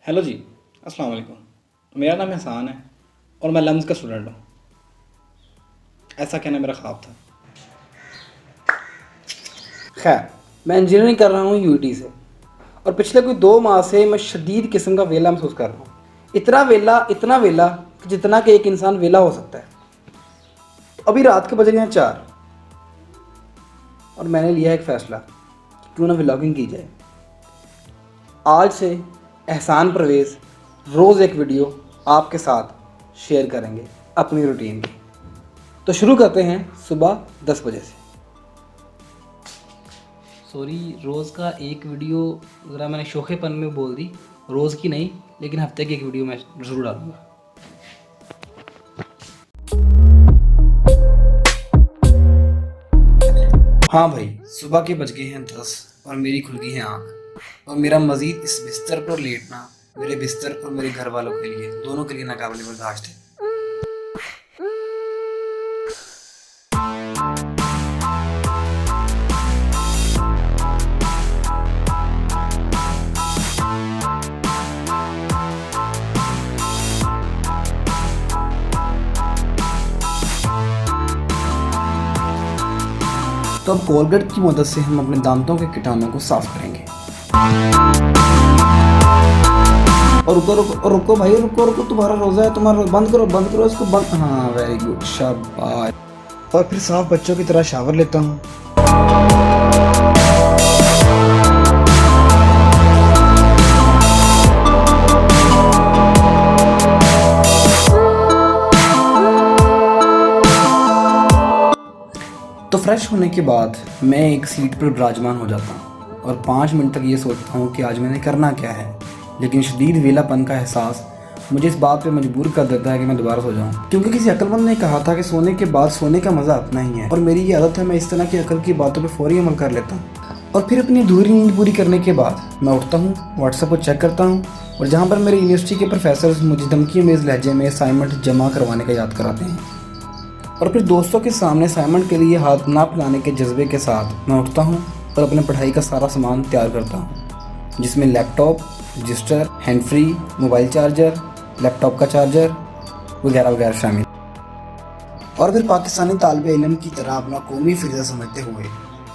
Hello जी। अस्सलाम वालेकुम। मेरा नाम एहसान है और मैं लम्ज़ का स्टूडेंट हूँ। ऐसा कहना मेरा ख्वाब था। खैर, मैं इंजीनियरिंग कर रहा हूँ यूईटी से और पिछले कोई 2 माह से मैं शदीद किस्म का वेला महसूस कर रहा हूँ। इतना वेला कि जितना कि एक इंसान वेला हो सकता है। तो अभी रात के बज रहे हैं 4 और मैंने लिया एक फ़ैसला कि क्यों ना व्लॉगिंग की जाए। आज से एहसान परवेज़ रोज़ एक वीडियो आपके साथ शेयर करेंगे अपनी रूटीन की। तो शुरू करते हैं सुबह 10 बजे से। सॉरी, रोज़ का एक वीडियो ज़रा मैंने शोखेपन में बोल दी। रोज़ की नहीं, लेकिन हफ्ते की एक वीडियो मैं ज़रूर डालूँगा। हाँ भाई, सुबह के बज गए हैं 10 और मेरी खुल गई है आँख और मेरा मज़ीद इस बिस्तर पर लेटना मेरे बिस्तर और मेरे घर वालों के लिए, दोनों के लिए नाकाबिले बर्दाश्त है। तो अब कोलगेट की मदद से हम अपने दांतों के कीटाणुओं को साफ करेंगे। और रुको भाई, रुको, तुम्हारा रोज़ा है, तुम्हारा बंद करो इसको बंद। हाँ, वेरी गुड, शाबाश। और फिर साफ बच्चों की तरह शावर लेता हूँ। तो फ्रेश होने के बाद मैं एक सीट पर विराजमान हो जाता हूँ और 5 मिनट तक ये सोचता हूँ कि आज मैंने करना क्या है, लेकिन शदीद वेलापन का एहसास मुझे इस बात पे मजबूर कर देता है कि मैं दोबारा सो जाऊँ, क्योंकि किसी अक्लमंद ने कहा था कि सोने के बाद सोने का मज़ा अपना ही है। और मेरी ये आदत है, मैं इस तरह की अकल की बातों पर फौरी अमल कर लेता हूँ। और फिर अपनी अधूरी नींद पूरी करने के बाद मैं उठता हूँ, व्हाट्सएप को चेक करता हूँ और जहाँ पर मेरे यूनिवर्सिटी के प्रोफेसर मुझे धमकी मेज़ लहजे में असाइनमेंट जमा करवाने का याद कराते हैं। और फिर दोस्तों के सामने असाइनमेंट के लिए हाथ ना फैलाने के जज्बे के साथ मैं उठता हूँ और अपने पढ़ाई का सारा सामान तैयार करता हूँ, जिसमें laptop, register, hand free, mobile charger, laptop का चार्जर वगैरह वगैरह शामिल। और फिर पाकिस्तानी तालिब इल्म की तरह अपना कौमी फ़रीज़ा समझते हुए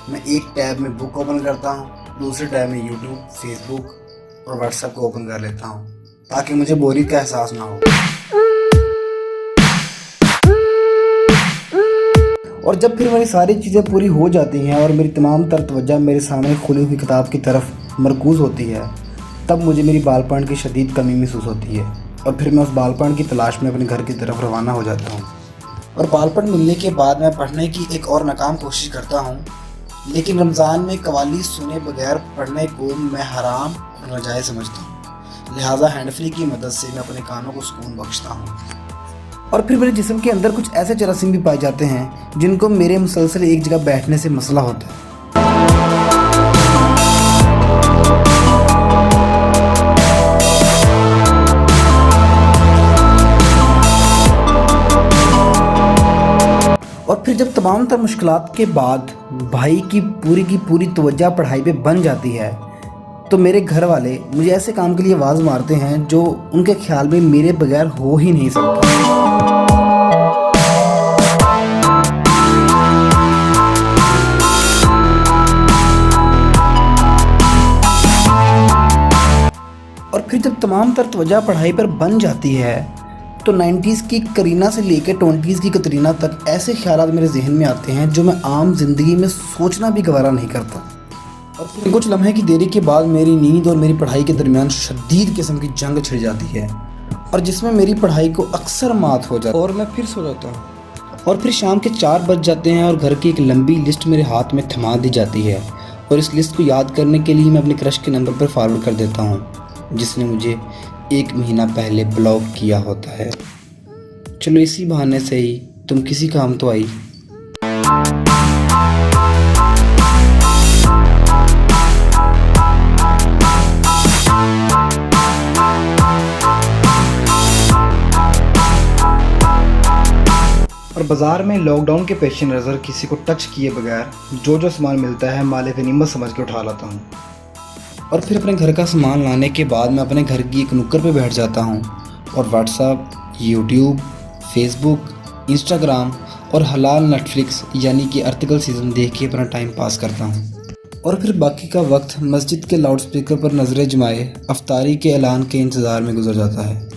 मैं एक टैब में बुक ओपन करता हूँ, दूसरे टैब में यूट्यूब, फेसबुक और व्हाट्सएप को ओपन कर लेता हूँ ताकि मुझे बोरियत का एहसास ना हो। और जब फिर मेरी सारी चीज़ें पूरी हो जाती हैं और मेरी तमाम तर तवज्जो मेरे सामने खुली हुई किताब की तरफ मरकूज़ होती है, तब मुझे मेरी बालपन की शदीद कमी महसूस होती है और फिर मैं उस बालपन की तलाश में अपने घर की तरफ रवाना हो जाता हूँ। और बालपन मिलने के बाद मैं पढ़ने की एक और नाकाम कोशिश करता हूँ, लेकिन रमज़ान में कवाली सुने बगैर पढ़ने को मैं हराम और नाजायज़ समझता हूँ, लिहाजा हैंड फ्री की मदद से मैं अपने कानों को सुकून बख्शता हूँ। और फिर मेरे जिस्म के अंदर कुछ ऐसे जरासीम भी पाए जाते हैं जिनको मेरे मुसलसल एक जगह बैठने से मसला होता है। और फिर जब तमाम तर मुश्किलात के बाद भाई की पूरी तवज्जो पढ़ाई पे बन जाती है, तो मेरे घर वाले मुझे ऐसे काम के लिए आवाज़ मारते हैं जो उनके ख्याल में मेरे बगैर हो ही नहीं सकता। और फिर जब तमाम तर तवज्जो पढ़ाई पर बन जाती है, तो 90s की करीना से लेकर 20s की कतरीना तक ऐसे ख्यालात मेरे जहन में आते हैं जो मैं आम जिंदगी में सोचना भी गवारा नहीं करता। और फिर कुछ लम्हे की देरी के बाद मेरी नींद और मेरी पढ़ाई के दरमियान शदीद किस्म की जंग छिड़ जाती है और जिसमें मेरी पढ़ाई को अक्सर मात हो जाती है और मैं फिर सो जाता हूँ। और फिर शाम के 4 बज जाते हैं और घर की एक लंबी लिस्ट मेरे हाथ में थमा दी जाती है और इस लिस्ट को याद करने के लिए मैं अपने क्रश के नंबर पर फॉरवर्ड कर देता हूँ, जिसने मुझे 1 महीना पहले ब्लॉक किया होता है। चलो इसी बहाने से ही तुम किसी काम तो आई। और बाज़ार में लॉकडाउन के पेश नज़र किसी को टच किए बगैर जो सामान मिलता है मालिक गनीमत समझ के उठा लाता हूँ। और फिर अपने घर का सामान लाने के बाद मैं अपने घर की एक नुक्कड़ पे बैठ जाता हूँ और व्हाट्सएप, यूट्यूब, फेसबुक, इंस्टाग्राम और हलाल नेटफ्लिक्स यानी कि आर्टिकल सीज़न देख के अपना टाइम पास करता हूँ। और फिर बाकी का वक्त मस्जिद के लाउडस्पीकर पर नज़रें जमाए अफ्तारी के ऐलान के इंतज़ार में गुजर जाता है।